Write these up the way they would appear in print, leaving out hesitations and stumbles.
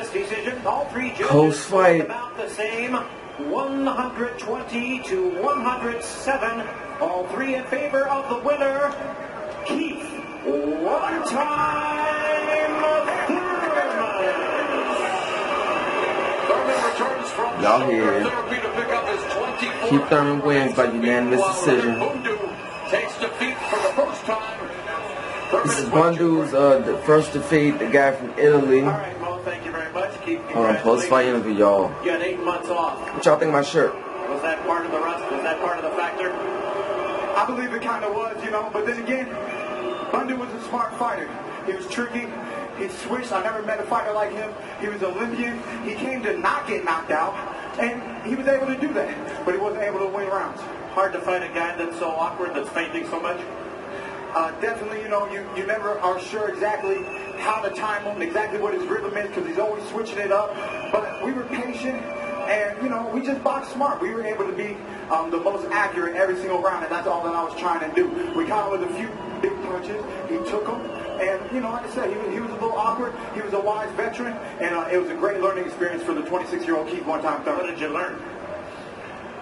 unanimous decision. All three judges Postfight. about the same. 120 to 107. All three in favor of the winner, Keith. One time Thurman returns from y'all hear therapy to pick up his 24th. Keith Thurman wins by unanimous decision. Bundu takes defeat for the first time. This is Bundu's the first defeat, the guy from Italy. All right, well, thank you very much, Keith. Hold on, post-fight interview, y'all. You had 8 months off. What y'all think of my shirt? Was that part of the rust? Was that part of the factor? I believe it kind of was, you know, but then again, Bundu was a smart fighter. He was tricky. He switched. I never met a fighter like him. He was Olympian. He came to not get knocked out, and he was able to do that, but he wasn't able to win rounds. Hard to fight a guy that's so awkward, that's fainting so much? Definitely, you know, you never are sure exactly how to time him, exactly what his rhythm is, because he's always switching it up. But we were patient, and, you know, we just boxed smart. We were able to be the most accurate every single round, and that's all that I was trying to do. We caught him with a few big punches. He took them, and, you know, like I said, he was a little awkward. He was a wise veteran, and it was a great learning experience for the 26-year-old Keith one-time Thurman. What did you learn?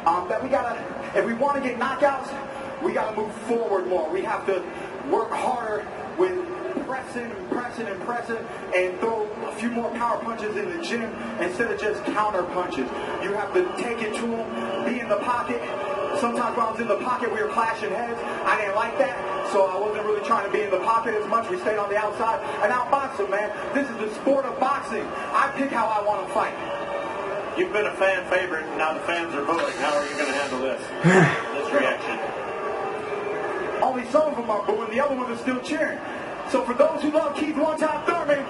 That we gotta, if we want to get knockouts, we gotta move forward more. We have to work harder with pressing and throw a few more power punches in the gym instead of just counter punches. You have to take it to him, be in the pocket. Sometimes when I was in the pocket, we were clashing heads. I didn't like that, so I wasn't really trying to be in the pocket as much. We stayed on the outside. And outbox him, man. This is the sport of boxing. I pick how I want to fight. You've been a fan favorite, and now the fans are booing. How are you going to handle this? This reaction? Only some of them are booing, the other ones are still cheering. So for those who love Keith one-time Thurman,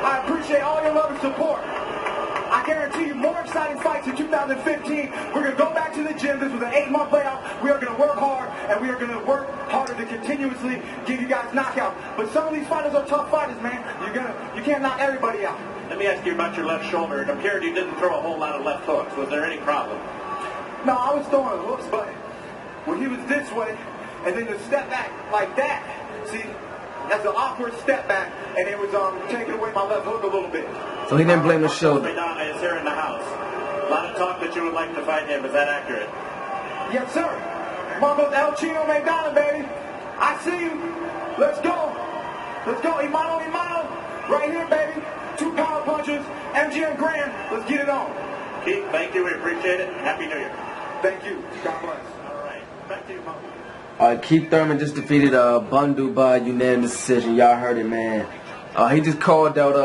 I appreciate all your love and support. I guarantee you more exciting fights in 2015. We're going to go back to the gym. This was an 8-month layout. We are going to work hard, and we are going to work harder to continuously give you guys knockouts. But some of these fighters are tough fighters, man. You can't knock everybody out. Let me ask you about your left shoulder. It appeared you didn't throw a whole lot of left hooks. Was there any problem? No, I was throwing hooks, but when he was this way, and then to step back like that, see, that's an awkward step back, and it was taking away my left hook a little bit. So he didn't blame the shoulder. Maidana is here in the house. A lot of talk that you would like to fight him. Is that accurate? Yes, sir. Mama's El Chino Maidana, baby. I see you. Let's go. Let's go. Imano. Right here, baby. 2 power punches. MGM Grand. Let's get it on. Keith, thank you. We appreciate it. Happy New Year. Thank you. God bless. All right. Back to you, Mama. Keith Thurman just defeated Bundu by unanimous decision. Y'all heard it, man. He just called out,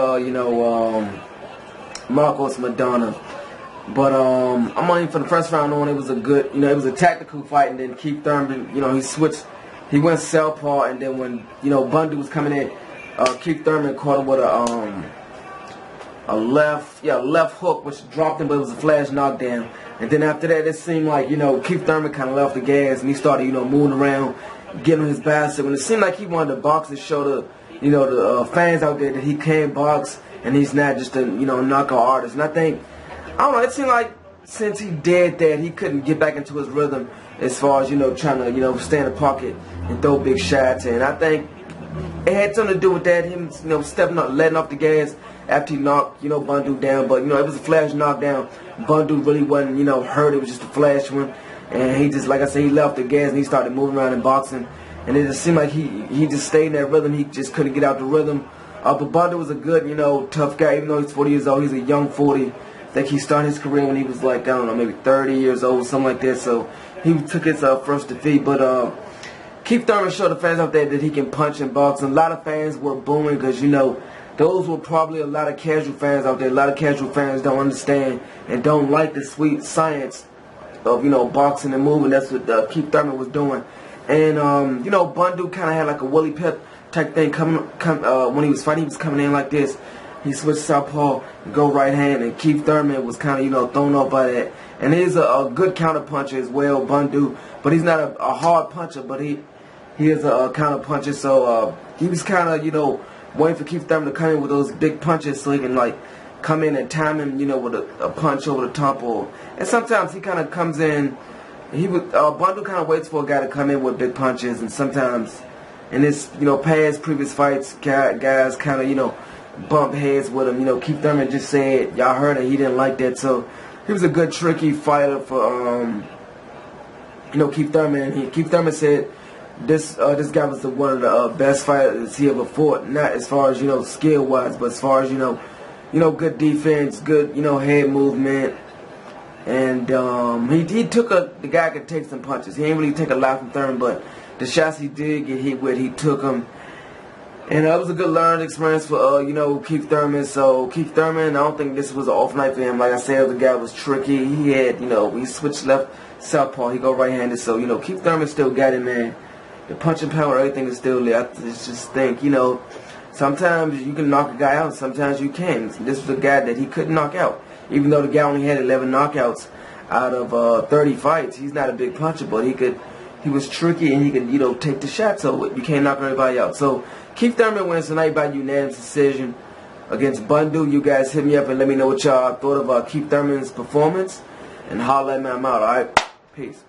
Marcos Maidana. But I'm only for the first round on. It was a good, it was a tactical fight, and then Keith Thurman, he switched. He went southpaw, and then when Bundu was coming in, Keith Thurman caught him with a left hook, which dropped him, but it was a flash knockdown. And then after that, it seemed like, Keith Thurman kind of left the gas, and he started, moving around, getting his bicep. And it seemed like he wanted to box and show the fans out there that he can box, and he's not just a, knockout artist. And I think, I don't know, it seemed like since he did that, he couldn't get back into his rhythm as far as, trying to, stay in the pocket and throw big shots. And I think it had something to do with that, him, stepping up, letting off the gas after he knocked, Bundu down. But, it was a flash knockdown. Bundu really wasn't, hurt. It was just a flash one. And he just, like I said, he left the gas and he started moving around and boxing. And it just seemed like he just stayed in that rhythm. He just couldn't get out the rhythm. But Bundu was a good, tough guy. Even though he's 40 years old, he's a young 40. I think he started his career when he was like, I don't know, maybe 30 years old, something like that. So he took his first defeat. But Keith Thurman showed the fans out there that he can punch and box. And a lot of fans were booming because, those were probably a lot of casual fans out there. A lot of casual fans don't understand and don't like the sweet science of, boxing and moving. That's what Keith Thurman was doing. And, Bundu kind of had like a Willie Pep type thing when he was fighting. He was coming in like this. He switched southpaw, go right hand, and Keith Thurman was kind of, thrown off by that. And he's a good counter puncher as well, Bundu. But he's not a hard puncher, but he is a counter puncher. So he was kind of, waiting for Keith Thurman to come in with those big punches so he can, come in and time him, with a punch over the top. And sometimes he kind of comes in. Bundu kind of waits for a guy to come in with big punches, and sometimes in his, previous fights, guys kind of, bump heads with him. You know, Keith Thurman just said, y'all heard it, he didn't like that. So he was a good, tricky fighter for, you know, Keith Thurman. Keith Thurman said this guy was one of the best fighters he ever fought. Not as far as, you know, skill-wise, but as far as, you know, good defense, good, you know, head movement. And he took the guy could take some punches. He ain't really take a lot from Thurman, but the shots he did get hit with, he took them. And it was a good learning experience for, you know, Keith Thurman. So, Keith Thurman, I don't think this was an off night for him. Like I said, the guy was tricky. He had, you know, he switched left, southpaw. He go right-handed. So, you know, Keith Thurman still got it, man. The punching power, everything is still there. I just think, you know, sometimes you can knock a guy out and sometimes you can't. This was a guy that he couldn't knock out. Even though the guy only had 11 knockouts out of 30 fights, he's not a big puncher, but he was tricky and he could, you know, take the shot. So you can't knock everybody out. So Keith Thurman wins tonight by unanimous decision against Bundu. You guys hit me up and let me know what y'all thought of Keith Thurman's performance, and holler at me. I'm out. All right, peace.